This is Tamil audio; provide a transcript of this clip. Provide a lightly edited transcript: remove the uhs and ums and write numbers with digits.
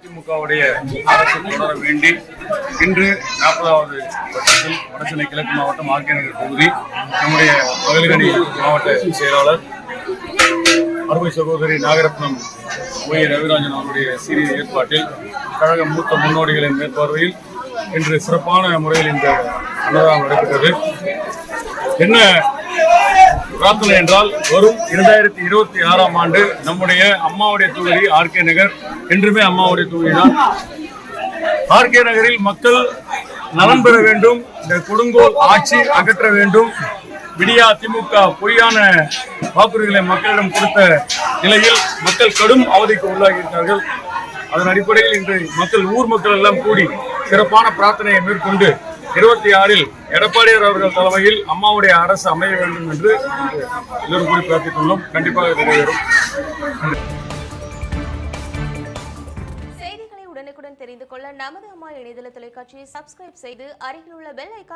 திமுகவுடைய அரசு தொடர வேண்டி இன்று 40வது வருஷத்தில் வடசென்னை கிழக்கு மாவட்டம் ஆர்கே நகர் தொகுதி நம்முடைய மகளிரணி மாவட்ட செயலாளர் அருமை சகோதரி நாகரத்னம் ரவிராஜன் அவருடைய சீரிய ஏற்பாட்டில் கழக மூத்த முன்னோடிகளின் மேற்பார்வையில் இன்று சிறப்பான முறையில் இந்த அன்னதானம் நடைபெற்றது. என்ன பிரார்த்தனை என்றால், வரும் 2026ஆம் ஆண்டு நம்முடைய அம்மாவுடைய தொகுதி ஆர்கே நகர் என்றுமே அம்மாவுடைய தொகுதிதான். ஆர்கே நகரில் மக்கள் நலன் பெற வேண்டும், இந்த கொடுங்கோல் ஆட்சி அகற்ற வேண்டும். விடியா திமுக பொய்யான வாக்குறுதிகளை மக்களிடம் கொடுத்த நிலையில் மக்கள் கடும் அவதிக்கு உள்ளாகியிருக்கிறார்கள். அதன் அடிப்படையில் இன்று ஊர் மக்கள் எல்லாம் கூடி சிறப்பான பிரார்த்தனையை மேற்கொண்டு 26இல் எடப்பாடியார் அவர்கள் தலைமையில் அம்மாவுடைய அரசு அமைய வேண்டும் என்று எல்லோரும் கூடி பிரார்த்தித்துள்ளோம். கண்டிப்பாக நிறைவேறும். செய்திகளை உடனுக்குடன் தெரிந்து கொள்ள நமது அம்மா இணையதள தொலைக்காட்சியை சப்ஸ்கிரைப் செய்து அருகில் உள்ள பெல் ஐகான்